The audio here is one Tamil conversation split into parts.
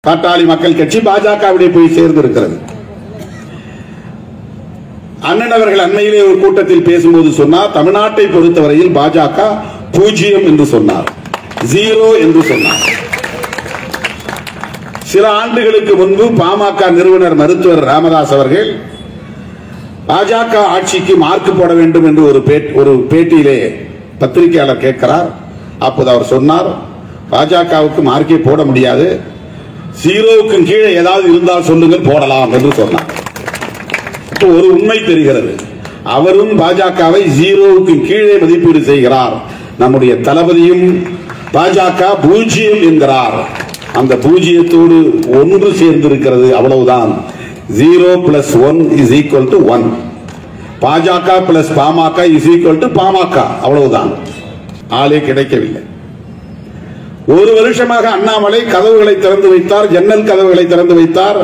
பாட்டாளி மக்கள் கட்சி பாஜகவுடைய போய் சேர்ந்திருக்கிறது. அண்ணன் அவர்கள் அண்மையிலே ஒரு கூட்டத்தில் பேசும்போது சொன்னார், தமிழ்நாட்டை பொறுத்தவரையில் பாஜக 0 என்று சொன்னார், 0 என்று சொன்னார். சில ஆண்டுகளுக்கு முன்பு பாமக நிறுவனர் மருத்துவர் ராமதாஸ் அவர்கள் பாஜக ஆட்சிக்கு மார்க் போட வேண்டும் என்று ஒரு பேட்டியிலே பத்திரிகையாளர் கேட்கிறார். அப்போது அவர் சொன்னார், பாஜகவுக்கு மார்க்கே போட முடியாது, 0க்கு கீழே ஏதாவது இருந்தால் சொல்லுங்கள் போடலாம் என்று சொன்னார். ஒரு உண்மை தெரிகிறது, அவரும் பாஜகவை 0க்கு கீழே மதிப்பீடு செய்கிறார். நம்முடைய தளபதியும் பாஜக 0 என்கிறார். அந்த 0த்தோடு 1 சேர்ந்திருக்கிறது, அவ்வளவுதான். 0 + 1 = 1. பாஜக + பாமக = பாமக, அவ்வளவுதான். ஆளே கிடைக்கவில்லை. ஒரு வருஷமாக அண்ணாமலை கதவுகளை திறந்து வைத்தார், ஜன்னல் கதவுகளை திறந்து வைத்தார்,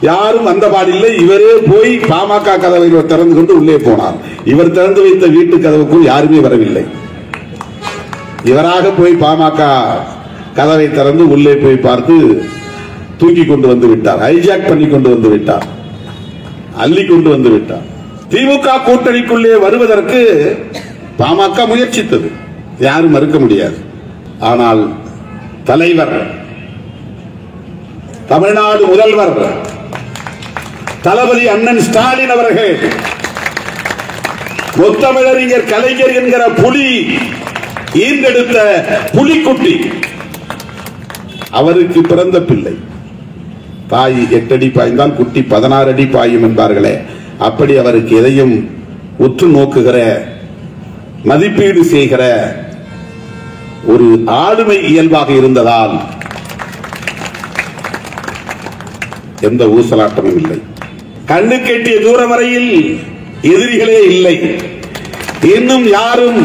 யாரும் வந்தபாடில்லை. இவரே போய் பாமக கதவை திறந்து கொண்டு உள்ளே போனார். இவர் திறந்து வைத்த வீட்டு கதவுக்குள் யாருமே வரவில்லை. இவராக போய் பாமக கதவை திறந்து உள்ளே போய் பார்த்து தூக்கி கொண்டு வந்து விட்டார், ஹைஜாக் பண்ணி கொண்டு வந்து விட்டார், அள்ளி கொண்டு வந்து விட்டார். திமுக கூட்டணிக்குள்ளே வருவதற்கு பாமக முயற்சித்தது, யாரும் மறுக்க முடியாது. ஆனால் தலைவர், தமிழ்நாடு முதல்வர் தளபதி அண்ணன் ஸ்டாலின் அவர்கள், முத்தமிழறிஞர் கலைஞர் என்கிற புலி ஈன்றெடுத்த புலிக்குட்டி, அவருக்கு பிறந்த பிள்ளை. தாய் 8 அடி பாய்ந்தால் குட்டி 16 அடி பாயும் என்பார்களே, அப்படி அவருக்கு எதையும் உற்று நோக்குகிற, மதிப்பீடு செய்கிற ஒரு ஆளுமை இயல்பாக இருந்ததால் எந்த ஊசலாட்டமும் இல்லை. கண்ணு கெட்டிய தூரம் வரையில் எதிரிகளே இல்லை. இன்னும் யாரும்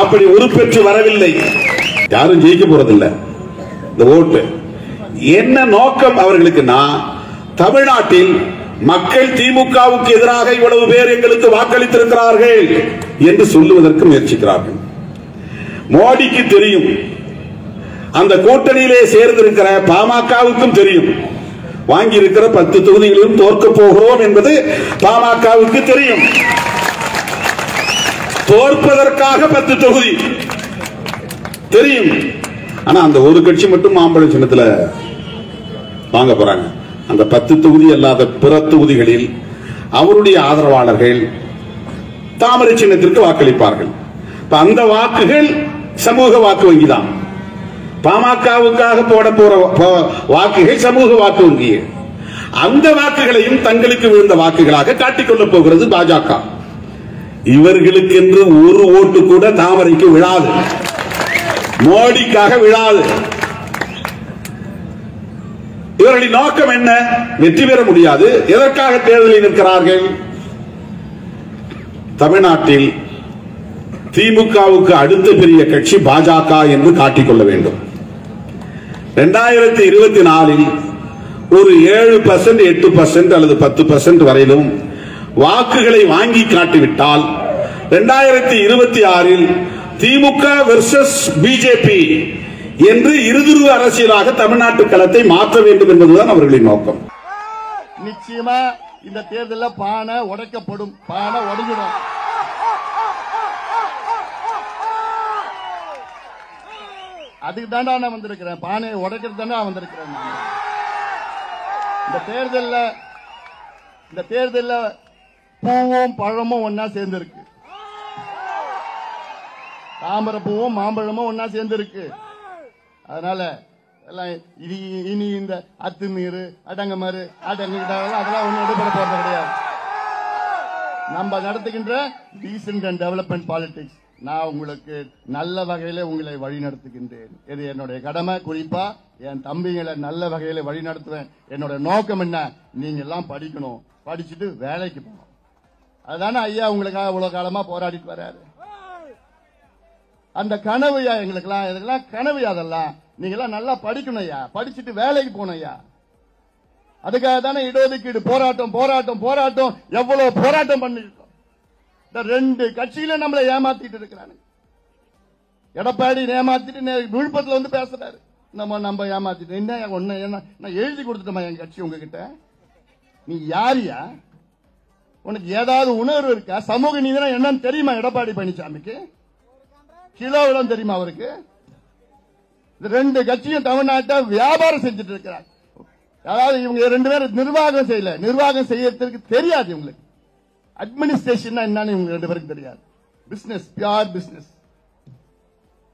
அப்படி உருப்பெற்று வரவில்லை. யாரும் ஜெயிக்க போறதில்லை. இந்த ஓட்டு என்ன நோக்கம் அவர்களுக்குன்னா, தமிழ்நாட்டில் மக்கள் திமுகவுக்கு எதிராக இவ்வளவு பேர் எங்களுக்கு வாக்களித்திருக்கிறார்கள் என்று சொல்லுவதற்கு முயற்சிக்கிறார்கள். மோடிக்கு தெரியும், அந்த கூட்டணியிலே சேர்ந்திருக்கிற பாமகவுக்கும் தெரியும், வாங்கி இருக்கிற 10 தொகுதிகளிலும் தோற்க போகிறோம் என்பது பாமகவுக்கு தெரியும். தோற்பதற்காக 10 தொகுதி தெரியும். ஆனா அந்த ஒரு கட்சி மட்டும் மாம்பழ சின்னத்தில் வாங்க போறாங்க. அந்த 10 தொகுதி அல்லாத பிற தொகுதிகளில் அவருடைய ஆதரவாளர்கள் தாமரை சின்னத்திற்கு வாக்களிப்பார்கள். அந்த வாக்குகள் சமூக வாக்கு வங்கிதான். பாமகவுக்காக போட போற வாக்குகள் சமூக வாக்கு வங்கி. அந்த வாக்குகளையும் தங்களுக்கு விழுந்த வாக்குகளாக காட்டிக்கொள்ளப் போகிறது பாஜக. இவர்களுக்கு என்று ஒரு ஓட்டு கூட தாமரைக்கு விழாது, மோடிக்காக விழாது. இவர்களின் நோக்கம் என்ன? வெற்றி பெற முடியாது. எதற்காக தேர்தலில் நிற்கிறார்கள்? தமிழ்நாட்டில் திமுகவுக்கு அடுத்த பெரிய கட்சி பாஜக என்று காட்டிக்கொள்ள வேண்டும். 2024 ஒரு 7%, 8% அல்லது 10% வரையிலும் வாக்குகளை வாங்கி காட்டிவிட்டால் 2026 திமுக வெர்சஸ் பிஜேபி என்று இருதுருவ அரசியலாக தமிழ்நாட்டு களத்தை மாற்ற வேண்டும் என்பதுதான் அவர்களின் நோக்கம். நிச்சயமா இந்த தேர்தலில் பானை உடைக்கப்படும், பானை உடைஞ்சிடும். அதுக்கு தாண்டா நான் வந்திருக்கிறேன், பானையை உடைக்கிறது தாண்டா வந்திருக்கிறேன். இந்த தேர்தலில் பூவும் பழமும் ஒன்னா சேர்ந்திருக்கு, தாமரை பூவும் மாம்பழமும் ஒன்னா சேர்ந்திருக்கு. அதனால இனி இந்த அத்துமீறு அடங்கமாறு அதெல்லாம் ஒன்னும் எடுபட போறது கிடையாது. நம்ம நடத்துகின்ற டீசன்ட் அண்ட் டெவலப்மெண்ட் பாலிடிக்ஸ் நான் உங்களுக்கு நல்ல வகையில உங்களை வழி நடத்துகின்றேன். இது என்னுடைய கடமை. குறிப்பா என் தம்பிகளை நல்ல வகையில வழி நடத்துவேன். என்னோட நோக்கம் என்ன? நீங்க எல்லாம் படிக்கணும், படிச்சுட்டு வேலைக்கு போகணும். அதுதானே ஐயா உங்களுக்காக இவ்வளவு காலமா போராடிட்டு வர்றாரு. அந்த கனவுயா எங்களுக்கெல்லாம், இதெல்லாம் கனவு. அதெல்லாம் நீங்க எல்லாம் நல்லா படிக்கணும் ஐயா, படிச்சுட்டு வேலைக்கு போகணும் ஐயா. அதுக்காக தானே இடஒதுக்கீடு போராட்டம் போராட்டம் போராட்டம், எவ்வளவு போராட்டம் பண்ணிருக்கோம். இந்த 2 கட்சியில நம்மளை ஏமாத்திட்டு இருக்கிறாங்க. எடப்பாடி ஏமாத்திட்டு விழுப்புரத்தில் வந்து பேசுறாரு. நம்ம ஏமாத்திட்டோம். என்ன ஒண்ணு என்ன நான் எழுதி கொடுத்துட்டோமா என் கட்சி உங்ககிட்ட? நீ யாரியா? உனக்கு ஏதாவது உணர்வு இருக்கா? சமூக நீதினா என்னன்னு தெரியுமா எடப்பாடி பழனிசாமிக்கு? கிலோவிடம் தெரியுமா அவருக்கு? இந்த ரெண்டு கட்சியும் தமிழ்நாட்டை வியாபாரம் செஞ்சுட்டு இருக்கிறார். அதாவது இவங்க ரெண்டு பேரும் நிர்வாகம் செய்யல, நிர்வாகம் செய்யறதுக்கு தெரியாது இவங்களுக்கு. அட்மினிஸ்ட்ரேஷன் என்னன்னு இவங்க ரெண்டு பேருக்கு தெரியாது. Business, pure business.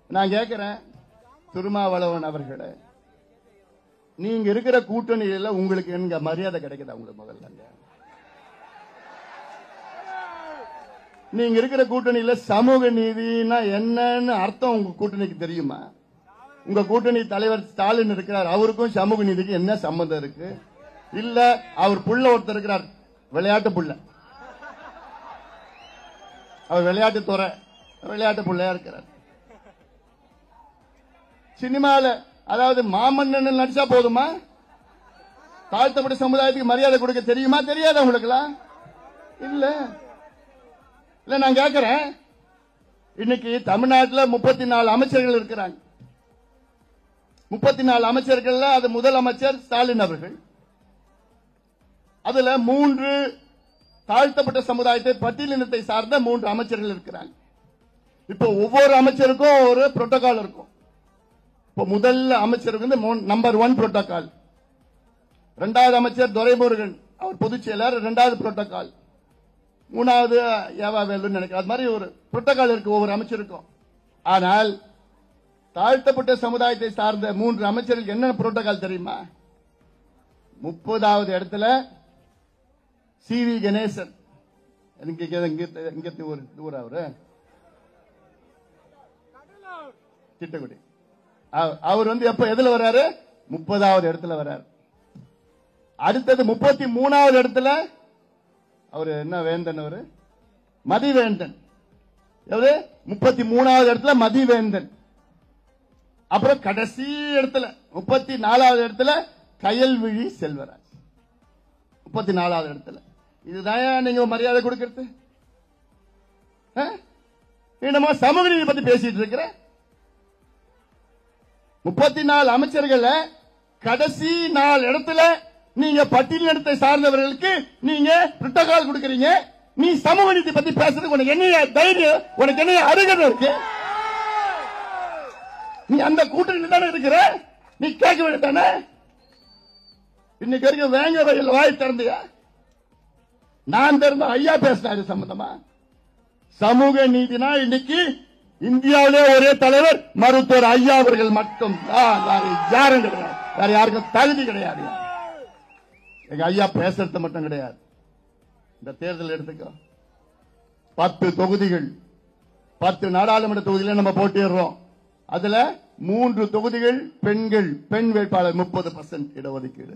நான் கேட்கிறேன் திருமாவளவன் அவர்களே, நீங்க இருக்கிற கூட்டணியில உங்களுக்கு எங்க மரியாதை கிடைக்குதா? உங்களுக்கு முதல்ல நீங்க இருக்கிற கூட்டணியில சமூக நீதினா என்னன்னு அர்த்தம் உங்க கூட்டணிக்கு தெரியுமா? உங்க கூட்டணி தலைவர் ஸ்டாலின் இருக்கிறார், அவருக்கும் சமூக நீதிக்கு என்ன சம்பந்தம் இருக்கு? இல்ல அவர் புள்ள ஒருத்தர் இருக்கிறார், விளையாட்டு புள்ள, அவர் விளையாட்டு துறை விளையாட்டு புள்ளையா இருக்கிறார். சினிமால அதாவது மாமன்னன் நடிச்சா போதுமா? தாழ்த்தப்பட்ட சமுதாயத்துக்கு மரியாதை கொடுக்க தெரியுமா? தெரியாத உங்களுக்குலாம்? இல்ல இல்ல நான் கேட்கிறேன், இன்னைக்கு தமிழ்நாட்டில் 34 அமைச்சர்கள் இருக்கிறாங்க. 34 அமைச்சர்கள், அது முதல் அமைச்சர் ஸ்டாலின் அவர்கள். அதுல 3 தாழ்த்தப்பட்ட சமுதாயத்தை பட்டியலினத்தை சார்ந்த 3 அமைச்சர்கள் இருக்கிறாங்க. இப்போ ஒவ்வொரு அமைச்சருக்கும் ஒரு புரோட்டோகால் இருக்கும். இப்போ முதல் அமைச்சருக்கு வந்து நம்பர் 1 புரோட்டோகால், இரண்டாவது அமைச்சர் துரைமுருகன் அவர் பொதுச் செயலர் 2வது புரோட்டோகால், 3வது ஏவா வேலுன்னு நினைக்கிறேன். அது மாதிரி ஒரு புரோட்டோகால் இருக்கு ஒவ்வொரு அமைச்சருக்கும். ஆனால் தாழ்த்தப்பட்ட சமுதாயத்தை சார்ந்த 3 அமைச்சர்களுக்கு என்ன புரோட்டோகால் தெரியுமா? 30வது இடத்துல சி.வி. கணேசன், ஊர் அவரு திட்டக்குடி, அவர் வந்து எப்ப எதுல வர்றாரு? 30வது இடத்துல வர்றாரு. அடுத்தது 33வது இடத்துல அவரு என்ன வேந்தன், அவரு மதிவேந்தன். 33வது இடத்துல மதிவேந்தன். அப்புறம் கடைசி இடத்துல 34வது இடத்துல கயல்விழி செல்வராஜ். 34வது இடத்துல. இதுதான் நீங்க மரியாதை கொடுக்கிறது? என்னமோ சமூக நீதி பத்தி பேசிட்டு இருக்கிற 34 அமைச்சர்கள் கடைசி 4 இடத்துல நீங்க பட்டியலினத்தை சார்ந்தவர்களுக்கு நீங்க புரோட்டோகால் கொடுக்கறீங்க. நீ சமூக நீதி பத்தி பேசுறதுக்கு உனக்கு என்ன தைரியம், உனக்கு என்ன அருகதை இருக்கு? நீ அந்த கூட்டணியில் தானே இருக்கிற, நீ கேட்க வேண்டியதானே? இன்னைக்கு வரைக்கும் வேங்க வயல் வாய் திறந்தியா? நான் திறந்த ஐயா பேசினாரு சம்பந்தமா. சமூக நீதினா இன்னைக்கு இந்தியாவிலே ஒரே தலைவர் மருத்துவர் ஐயா அவர்கள் மட்டும் யாரும் கிடையாது, வேற யாருக்கும் தகுதி கிடையாது. எங்க ஐயா பேசுறது மட்டும் கிடையாது. இந்த தேர்தல் எடுத்துக்கோ, 10 தொகுதிகள், 10 நாடாளுமன்ற தொகுதியில நம்ம போட்டிடுறோம். அதுல 3 தொகுதிகள் பெண்கள், பெண் வேட்பாளர் 30% இடஒதுக்கீடு.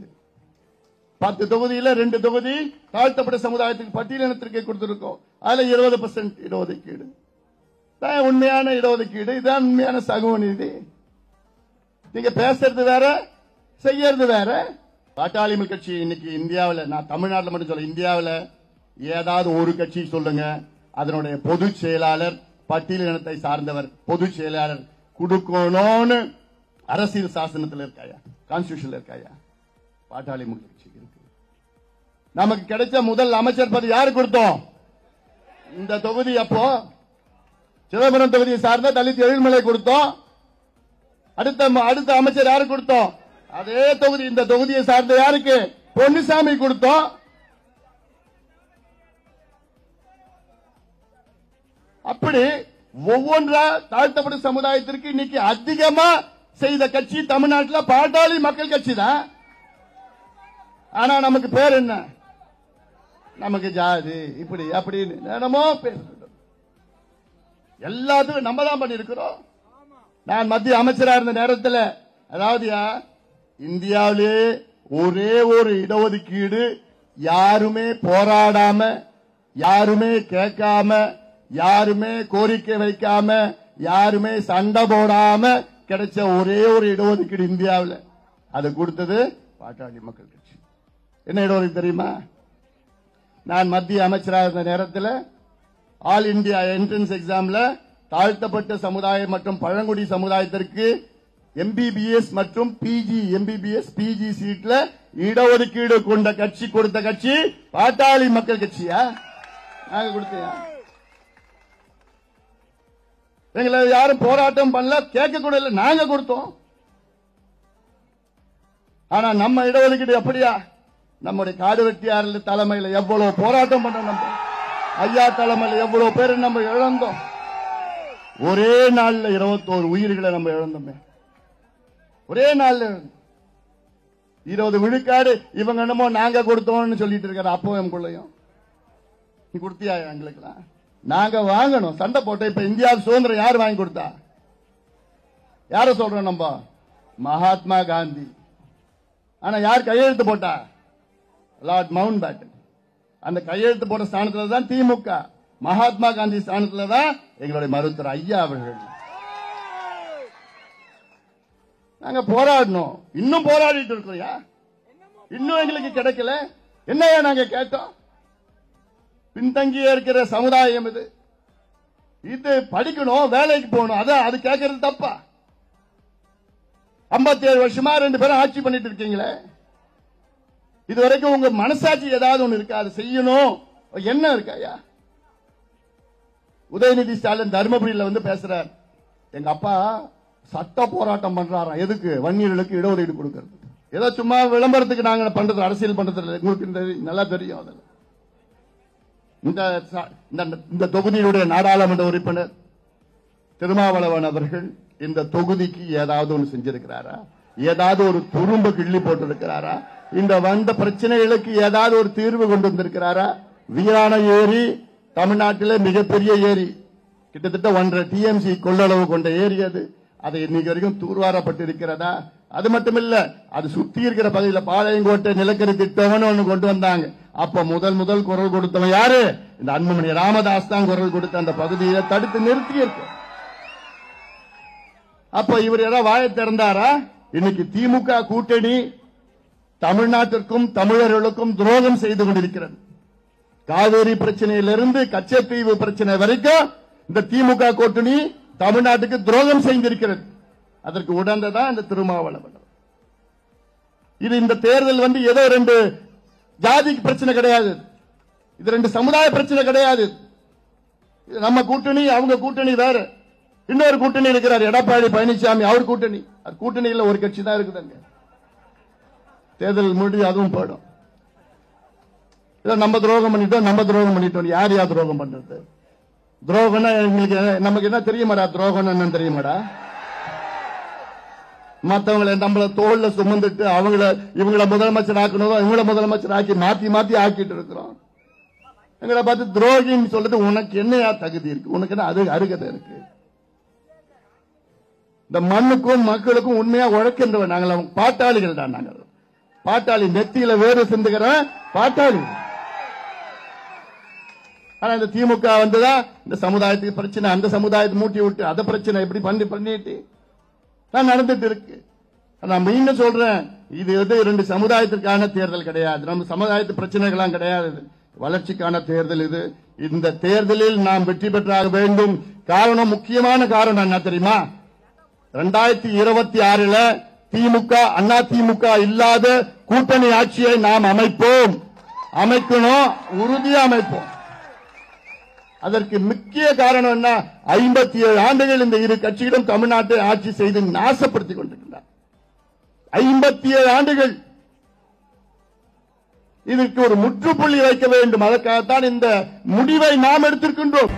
10 தொகுதியில 2 தொகுதி தாழ்த்தப்பட்ட சமுதாயத்துக்கு பட்டியலினத்திற்கு கொடுத்திருக்கோம், அதுல 20% இடஒதுக்கீடு. உண்மையான இடஒதுக்கீடு, இதுதான் உண்மையான சமூக நீதி. நீங்க பேசுறது வேற, செய்யறது வேற. பாட்டாளி மக்கள் கட்சி இன்னைக்கு இந்தியாவில், நான் தமிழ்நாட்டில் மட்டும் சொல்ல, இந்தியாவில் ஏதாவது ஒரு கட்சி சொல்லுங்க அதனுடைய பொதுச் செயலாளர் பட்டியலினத்தை சார்ந்தவர் பொதுச் செயலாளர் கொடுக்கணும்னு அரசியல் சாசனத்தில் இருக்காயா, கான்ஸ்டிடியூஷன்ல இருக்காயா? பாட்டாளி மக்கள் கட்சி இருக்கு. நமக்கு கிடைச்ச முதல் அமைச்சர் பதவி யாரு கொடுத்தோம்? இந்த தொகுதி அப்போ சிதம்பரம் தொகுதியை சார்ந்த தலித் எழில்மலை கொடுத்தோம். அடுத்த அமைச்சர் யாரு கொடுத்தோம்? அதே தொகுதி, இந்த தொகுதியை சார்ந்த யாருக்கு? பொன்னுசாமி கொடுத்தோம். அப்படி ஒவ்வொன்றா தாழ்த்தப்பட்ட சமுதாயத்திற்கு இன்னைக்கு அதிகமா செய்த கட்சி தமிழ்நாட்டில் பாட்டாளி மக்கள் கட்சி தான். ஆனா நமக்கு பேர் என்ன? நமக்கு ஜாதி இப்படி அப்படின்னு என்னமோ பேர், எல்லாத்துக்கும் நம்ம தான் பண்ணிருக்கிறோம். நான் மத்திய அமைச்சரா இருந்த நேரத்தில், அதாவது இந்தியாவிலே ஒரே ஒரு இடஒதுக்கீடு யாருமே போராடாம, யாருமே கேட்காம, யாருமே கோரிக்கை வைக்காம, யாருமே சண்டை போடாம கிடைச்ச ஒரே ஒரு இடஒதுக்கீடு இந்தியாவில், அது கொடுத்தது பாட்டாளி மக்கள் கட்சி. என்ன இடஒதுக்கீடு தெரியுமா? நான் மத்திய அமைச்சராக இருந்த நேரத்தில் ஆல் இந்தியா என்ட்ரன்ஸ் எக்ஸாம்ல தாழ்த்தப்பட்ட சமுதாயம் மற்றும் பழங்குடி சமுதாயத்திற்கு MBBS மற்றும் PG MBBS PG சீட்ல இடஒதுக்கீடு கொண்ட கட்சி கொடுத்த கட்சி பாட்டாளி மக்கள் கட்சியா? நாங்க கொடுத்தியா? எங்களை யாரும் போராட்டம் பண்ணல, கேட்க கூட இல்லை, நாங்க கொடுத்தோம். ஆனா நம்ம இடஒதுக்கீடு எப்படியா? நம்முடைய காடு வெட்டியார் தலைமையில் எவ்வளவு போராட்டம் பண்ண, நம்ம ஐயா தலைமையில் எவ்வளவு பேர் நம்ம இழந்தோம். ஒரே நாள்ல 21 உயிர்களை நம்ம இழந்தோமே. ஒரே நாள்ல 20 விழுக்காடு இவங்க என்னமோ நாங்க கொடுத்தோம்னு சொல்லிட்டு இருக்காரு. அப்போ எங்களுக்குள்ளையும் நீ கொடுத்தியா? எங்களுக்கு நாங்க வாங்கணும், சண்டை போட்ட. இப்ப இந்தியா சுதந்திரம் யார் வாங்கி கொடுத்தா? யார சொல்றோம்? நம்ம மகாத்மா காந்தி. ஆனா யார் கையெழுத்து போட்டா? Lord Mountbatten. அந்த கையெழுத்து போட்ட ஸ்தானத்துல தான் திமுக, மகாத்மா காந்தி ஸ்தானத்துல தான் எங்களுடைய மருத்துவர் ஐயா அவர்கள். நாங்க போராடணும், இன்னும் போராடிட்டு இருக்கோம். இன்னும் எங்களுக்கு கிடைக்கல. என்னையா நாங்க கேட்டோம்? பின்தங்கிய இருக்கிற சமுதாயம் இது. இது படிக்கணும், வேலைக்கு போகணும், அது கேட்கறது தப்பா? 57 வருஷமா 2 பேரும் ஆட்சி பண்ணிட்டு இருக்கீங்களே, இதுவரைக்கும் உங்க மனசாட்சி ஏதாவது ஒண்ணு இருக்கா? அது செய்யணும் என்ன இருக்காயா? உதயநிதி ஸ்டாலின் தர்மபுரியில வந்து பேசுறார். எங்க அப்பா சட்ட போராட்டம் பண்றாராம். எதுக்கு? வன்னியர்களுக்கு இடஒதுக்கீடு கொடுக்கிறது. ஏதோ சும்மா விளம்பரத்துக்கு நாங்க பண்றது, அரசியல் பண்றது உங்களுக்கு நல்லா தெரியும். அதில் இந்த தொகுதியுடைய நாடாளுமன்ற உறுப்பினர் திருமாவளவன் அவர்கள் இந்த தொகுதிக்கு ஏதாவது ஒன்று செஞ்சிருக்கிறாரா? ஏதாவது ஒரு துரும்பு கிள்ளி போட்டிருக்கிறாரா? இந்த வந்த பிரச்சனைகளுக்கு ஏதாவது ஒரு தீர்வு கொண்டு வந்திருக்கிறாரா? வீராண ஏரி தமிழ்நாட்டிலே மிகப்பெரிய ஏரி, கிட்டத்தட்ட 1.5 TMC கொள்ளளவு கொண்ட ஏரி. அது இன்னைக்கு வரைக்கும் தூர்வாரப்பட்டிருக்கிறதா? அது மட்டுமில்ல, அது சுத்தி இருக்கிற பகுதியில் பாளையங்கோட்டை நிலக்கரி திட்டம்னு ஒண்ணு கொண்டு வந்தாங்க. அப்ப முதல் குரல் கொடுத்தவன் யாரு? இந்த அன்புமணி ராமதாஸ் தான் குரல் கொடுத்த அந்த பகுதியை தடுத்து நிறுத்தி இருக்கு. அப்ப இவர் யாராவது வாயை திறந்தாரா? இன்னைக்கு திமுக கூட்டணி தமிழ்நாட்டிற்கும் தமிழர்களுக்கும் துரோகம் செய்து கொண்டிருக்கிறது. காவேரி பிரச்சனையிலிருந்து கச்சத்தீவு பிரச்சனை வரைக்கும் இந்த திமுக கூட்டணி தமிழ்நாட்டுக்கு துரோகம் செய்திருக்கிறது. அதற்கு உடந்ததான் இந்த திருமாவளவன். இது இந்த தேர்தல் வந்து ஏதோ 2 ஜாதி பிரச்சனை கிடையாது, இது 2 சமுதாய பிரச்சனை கிடையாது. நம்ம கூட்டணி, அவங்க கூட்டணி வேற. இன்னொரு கூட்டணி இருக்கிறார் எடப்பாடி பழனிசாமி, அவர் கூட்டணி. கூட்டணியில் ஒரு கட்சி தான் இருக்குதுங்க. தேர்தல் முடிவு அதுவும் போயிடும். நம்ம துரோகம் பண்ணிட்டோம். யார் துரோகம் பண்றது? துரோகம்னா எங்களுக்கு நமக்கு என்ன தெரியுமாடா? துரோகம் என்னன்னு தெரியுமாடா? மற்றவங்களை நம்மள தோல்ல சுமந்துட்டு இவங்கள முதலமைச்சர் ஆக்கணும், இவங்கள முதலமைச்சர் ஆக்கி மாத்தி ஆக்கிட்டு இருக்கிறோம். எங்களை பார்த்து துரோகின்னு சொல்றது உனக்கு என்னையா தகுதி இருக்கு? உனக்கு என்ன அருகதை இருக்கு? இந்த மண்ணுக்கும் மக்களுக்கும் உண்மையா உழைக்கின்றவன் நாங்கள், பாட்டாளிகள் தான். நாங்கள் பாட்டாளி, நெத்தியில வேறு சிந்துகிற பாட்டாளி. ஆனா இந்த திமுக வந்துதான் இந்த சமுதாயத்துக்கு பிரச்சனை, அந்த சமுதாயத்தை மூட்டி விட்டு அதை பிரச்சனை எப்படி பண்ணிட்டு நடந்துட்டு இருக்கு. நான் மீண்டும் சொல்றேன், இது வந்து 2 சமுதாயத்திற்கான தேர்தல் கிடையாது, நம்ம சமுதாயத்து பிரச்சனைகளாம் கிடையாது, வளர்ச்சிக்கான தேர்தல் இது. இந்த தேர்தலில் நாம் வெற்றி பெற்றாக வேண்டும். காரணம், முக்கியமான காரணம் என்ன தெரியுமா? 2026 திமுக அண்ணா திமுக இல்லாத கூட்டணி ஆட்சியை நாம் அமைக்கணும், உறுதியா அமைப்போம். அதற்கு முக்கிய காரணம் என்ன? 57 ஆண்டுகள் இந்த 2 கட்சிகளும் தமிழ்நாட்டை ஆட்சி செய்து நாசப்படுத்திக் கொண்டிருக்கின்றனர். 57 ஆண்டுகள். இதற்கு ஒரு முற்றுப்புள்ளி வைக்க வேண்டும். அதற்காகத்தான் இந்த முடிவை நாம் எடுத்திருக்கின்றோம்.